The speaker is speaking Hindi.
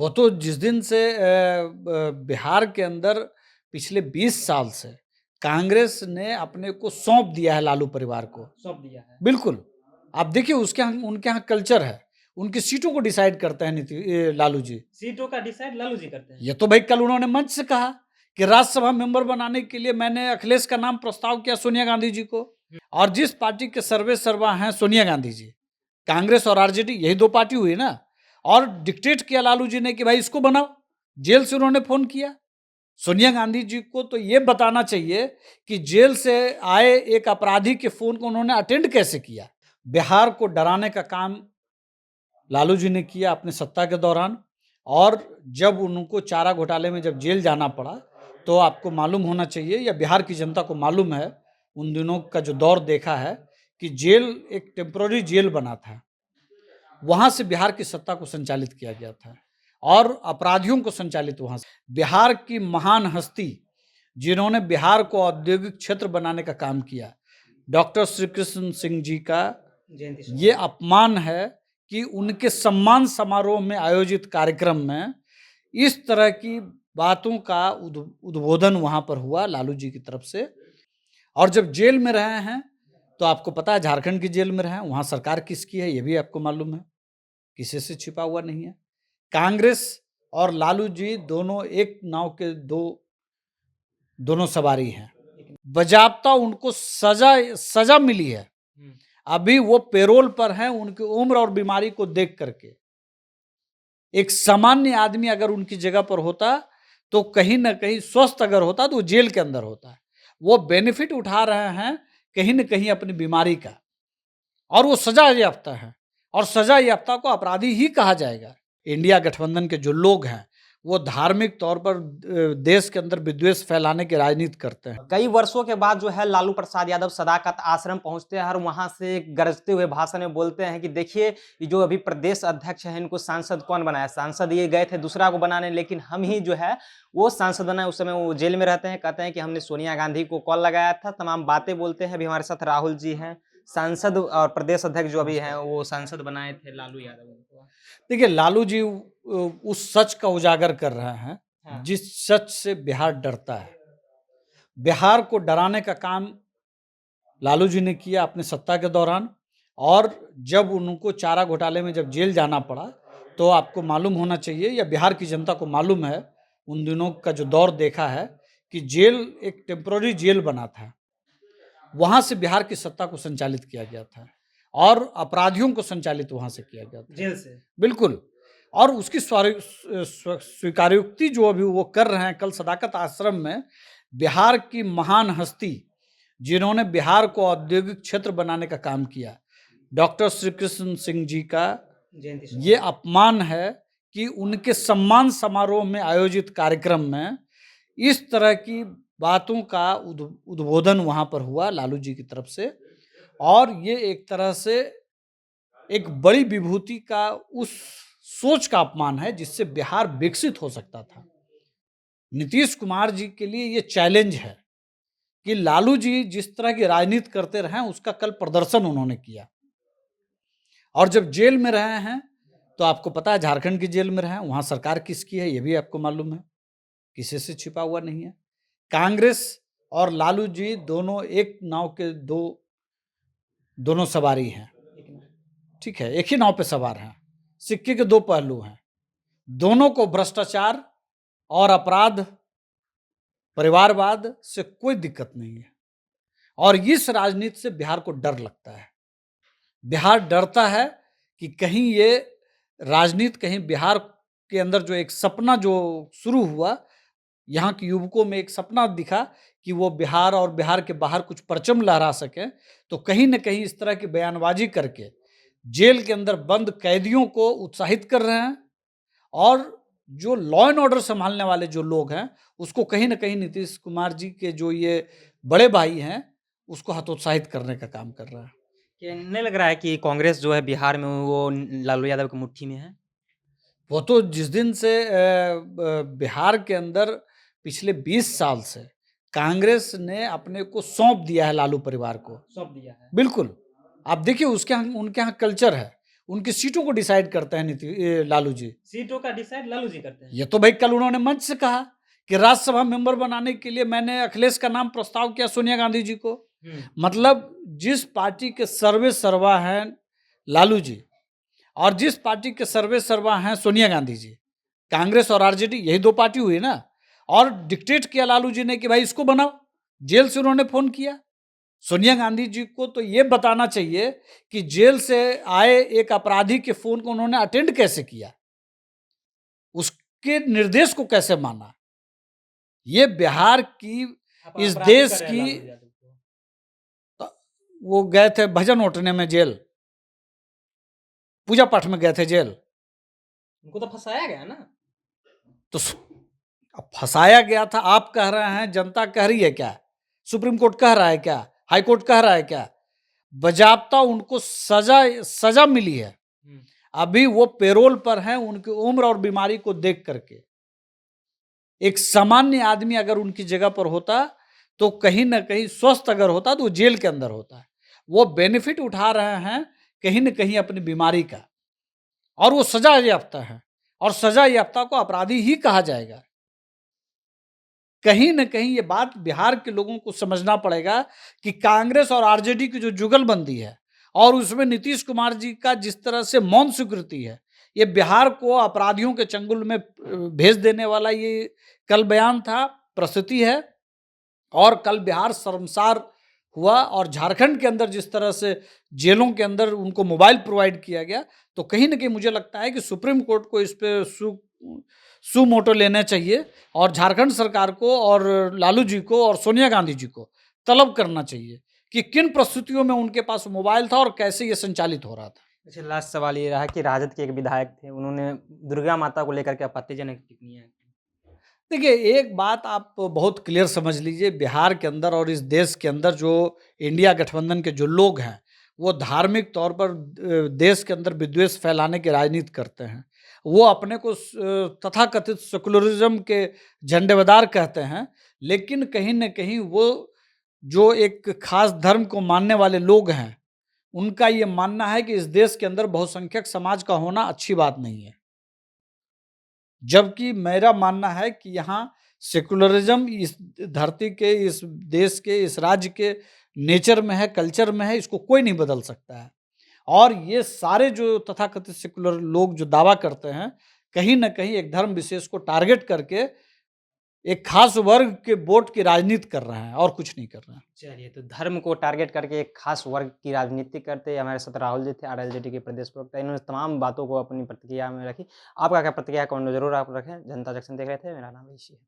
वो तो जिस दिन से बिहार के अंदर पिछले 20 साल से कांग्रेस ने अपने को सौंप दिया है लालू परिवार को। सौंप दिया है। बिल्कुल। आप देखिए उसके यहाँ उनके यहाँ कल्चर है। उनकी सीटों को डिसाइड करते हैं लालू जी। सीटों का डिसाइड लालू जी करते हैं। ये तो भाई कल उन्होंने मंच से कहा कि राज्यसभा मेंबर बनाने के लिए मैंने अखिलेश का नाम प्रस्ताव किया सोनिया गांधी जी को। और जिस पार्टी के सर्वे सर्वा हैं सोनिया गांधी जी, कांग्रेस और आरजेडी, यही दो पार्टी हुई ना। और डिक्टेट किया लालू जी ने कि भाई इसको बनाओ। जेल से उन्होंने फोन किया। सोनिया गांधी जी को तो ये बताना चाहिए कि जेल से आए एक अपराधी के फोन को उन्होंने अटेंड कैसे किया। बिहार को डराने का काम लालू जी ने किया अपने सत्ता के दौरान। और जब उनको चारा घोटाले में जब जेल जाना पड़ा, तो आपको मालूम होना चाहिए या बिहार की जनता को मालूम है, उन दिनों का जो दौर देखा है कि जेल एक टेम्पररी जेल बना था। वहां से बिहार की सत्ता को संचालित किया गया था और अपराधियों को संचालित वहां से। बिहार की महान हस्ती जिन्होंने बिहार को औद्योगिक क्षेत्र बनाने का काम किया, डॉक्टर श्री कृष्ण सिंह जी का ये अपमान है कि उनके सम्मान समारोह में आयोजित कार्यक्रम में इस तरह की बातों का उद्बोधन वहां पर हुआ लालू जी की तरफ से। और जब जेल में रहे हैं तो आपको पता है झारखंड की जेल में रहे हैं, वहां सरकार किसकी है ये भी आपको मालूम है, किसी से छिपा हुआ नहीं है। कांग्रेस और लालू जी दोनों एक नाव के दोनों सवारी हैं। बजाबता उनको सजा मिली है। अभी वो पेरोल पर हैं उनकी उम्र और बीमारी को देख करके। एक सामान्य आदमी अगर उनकी जगह पर होता तो कहीं ना कहीं स्वस्थ अगर होता तो वो जेल के अंदर होता। वो बेनिफिट उठा रहे हैं कहीं ना कहीं अपनी बीमारी का, और वो सजा याफ्ता है और सजा याफ्ता को अपराधी ही कहा जाएगा। इंडिया गठबंधन के जो लोग हैं वो धार्मिक तौर पर देश के अंदर विद्वेष फैलाने की राजनीति करते हैं। कई वर्षों के बाद जो है लालू प्रसाद यादव सदाकत आश्रम पहुंचते हैं और वहां से गरजते हुए भाषण में बोलते हैं कि देखिए ये जो अभी प्रदेश अध्यक्ष है इनको सांसद कौन बनाया। सांसद ये गए थे दूसरा को बनाने, लेकिन हम ही जो है वो सांसद बनाए। उस समय वो जेल में रहते हैं, कहते हैं कि हमने सोनिया गांधी को कॉल लगाया था, तमाम बातें बोलते हैं। अभी हमारे साथ राहुल जी हैं, सांसद और प्रदेश अध्यक्ष जो अभी हैं वो सांसद बनाए थे लालू यादव को। देखिए लालू जी उस सच का उजागर कर रहे हैं जिस सच से बिहार डरता है। बिहार को डराने का काम लालू जी ने किया अपने सत्ता के दौरान। और जब उनको चारा घोटाले में जब जेल जाना पड़ा, तो आपको मालूम होना चाहिए या बिहार की जनता को मालूम है, उन दिनों का जो दौर देखा है कि जेल एक टेम्पररी जेल बना था। वहां से बिहार की सत्ता को संचालित किया गया था और अपराधियों को संचालित वहां से किया गया था, जेल से। बिल्कुल। और उसकी स्वीकारोक्ति जो अभी वो कर रहे हैं कल सदाकत आश्रम में, बिहार की महान हस्ती जिन्होंने बिहार को औद्योगिक क्षेत्र बनाने का काम किया, डॉक्टर श्री कृष्ण सिंह जी का ये अपमान है कि उनके सम्मान समारोह में आयोजित कार्यक्रम में इस तरह की बातों का उद्बोधन वहां पर हुआ लालू जी की तरफ से। और ये एक तरह से एक बड़ी विभूति का उस सोच का अपमान है जिससे बिहार विकसित हो सकता था। नीतीश कुमार जी के लिए ये चैलेंज है कि लालू जी जिस तरह की राजनीति करते रहे उसका कल प्रदर्शन उन्होंने किया। और जब जेल में रहे हैं तो आपको पता है झारखंड की जेल में रहे हैं, वहां सरकार किसकी है ये भी आपको मालूम है, किसी से छिपा हुआ नहीं है। कांग्रेस और लालू जी दोनों एक नाव के दोनों सवारी हैं, ठीक है, एक ही नाव पे सवार हैं। सिक्के के दो पहलू हैं। दोनों को भ्रष्टाचार और अपराध परिवारवाद से कोई दिक्कत नहीं है। और इस राजनीति से बिहार को डर लगता है। बिहार डरता है कि कहीं ये राजनीति, कहीं बिहार के अंदर जो एक सपना जो शुरू हुआ, यहाँ के युवकों में एक सपना दिखा कि वो बिहार और बिहार के बाहर कुछ परचम लहरा सके, तो कहीं ना कहीं इस तरह की बयानबाजी करके जेल के अंदर बंद कैदियों को उत्साहित कर रहे हैं। और जो लॉ एंड ऑर्डर संभालने वाले जो लोग हैं उसको कहीं ना कहीं नीतीश कुमार जी के जो ये बड़े भाई हैं उसको हतोत्साहित करने का काम कर रहा है। क्या नहीं लग रहा है कि कांग्रेस जो है बिहार में वो लालू यादव की मुट्ठी में है? वो तो जिस दिन से बिहार के अंदर पिछले 20 साल से कांग्रेस ने अपने को सौंप दिया है लालू परिवार को। सौंप दिया है। बिल्कुल। आप देखिए उसके यहाँ उनके यहाँ कल्चर है। उनकी सीटों को डिसाइड करते हैं लालू जी। सीटों का डिसाइड लालू जी करते हैं। ये तो भाई कल उन्होंने मंच से कहा कि राज्यसभा मेंबर बनाने के लिए मैंने अखिलेश का नाम प्रस्ताव किया सोनिया गांधी जी को। मतलब जिस पार्टी के सर्वे सर्वा हैं लालू जी और जिस पार्टी के सर्वे सर्वा हैं सोनिया गांधी जी, कांग्रेस और आरजेडी यही दो पार्टी हुई ना। और डिक्टेट किया लालू जी ने कि भाई इसको बनाओ। जेल से उन्होंने फोन किया। सोनिया गांधी जी को तो ये बताना चाहिए कि जेल से आए एक अपराधी के फोन को उन्होंने अटेंड कैसे किया, उसके निर्देश को कैसे माना। ये बिहार की, इस देश की, वो गए थे भजन ओटने में जेल, पूजा पाठ में गए थे जेल। उनको तो फंसाया गया ना। तो अब फंसाया गया था, आप कह रहे हैं, जनता कह रही है क्या? सुप्रीम कोर्ट कह रहा है क्या? हाई कोर्ट कह रहा है क्या? बजाबता उनको सजा मिली है। अभी वो पेरोल पर हैं, उनकी उम्र और बीमारी को देख करके। एक सामान्य आदमी अगर उनकी जगह पर होता तो कहीं ना कहीं स्वस्थ अगर होता तो वो जेल के अंदर होता। वो बेनिफिट उठा रहे हैं कहीं ना कहीं अपनी बीमारी का, और वो सजा याफ्ता है, और सजा याफ्ता को अपराधी ही कहा जाएगा। कहीं ना कहीं ये बात बिहार के लोगों को समझना पड़ेगा कि कांग्रेस और आरजेडी की जो जुगलबंदी है और उसमें नीतीश कुमार जी का जिस तरह से मौन स्वीकृति है, ये बिहार को अपराधियों के चंगुल में भेज देने वाला ये कल बयान था, प्रस्तुति है। और कल बिहार शर्मसार हुआ। और झारखंड के अंदर जिस तरह से जेलों के अंदर उनको मोबाइल प्रोवाइड किया गया, तो कहीं ना कहीं मुझे लगता है कि सुप्रीम कोर्ट को इस पे सुमोटो लेना चाहिए और झारखंड सरकार को और लालू जी को और सोनिया गांधी जी को तलब करना चाहिए कि किन परिस्थितियों में उनके पास मोबाइल था और कैसे ये संचालित हो रहा था। अच्छा, लास्ट सवाल ये रहा कि राजद के एक विधायक थे, उन्होंने दुर्गा माता को लेकर के आपत्तिजनक टिप्पणियां की। देखिए, एक बात आप बहुत क्लियर समझ लीजिए, बिहार के अंदर और इस देश के अंदर जो इंडिया गठबंधन के जो लोग हैं, वो धार्मिक तौर पर देश के अंदर विद्वेष फैलाने की राजनीति करते हैं। वो अपने को तथाकथित सेकुलरिज्म के झंडेदार कहते हैं, लेकिन कहीं न कहीं वो जो एक खास धर्म को मानने वाले लोग हैं, उनका ये मानना है कि इस देश के अंदर बहुसंख्यक समाज का होना अच्छी बात नहीं है। जबकि मेरा मानना है कि यहाँ सेकुलरिज्म इस धरती के, इस देश के, इस राज्य के नेचर में है, कल्चर में है, इसको कोई नहीं बदल सकता है। और ये सारे जो तथाकथित सेकुलर लोग जो दावा करते हैं, कहीं ना कहीं एक धर्म विशेष को टारगेट करके एक खास वर्ग के वोट की राजनीति कर रहे हैं और कुछ नहीं कर रहे हैं। चलिए, तो धर्म को टारगेट करके एक खास वर्ग की राजनीति करते हमारे साथ राहुल जी थे, आरएलजेडी के प्रदेश प्रवक्ता। इन्होंने तमाम बातों को अपनी प्रतिक्रिया में रखी। आपका क्या प्रतिक्रिया है कमेंट में जरूर आप रखें। जनता जंक्शन देख रहे थे, मेरा नाम ऋषि है।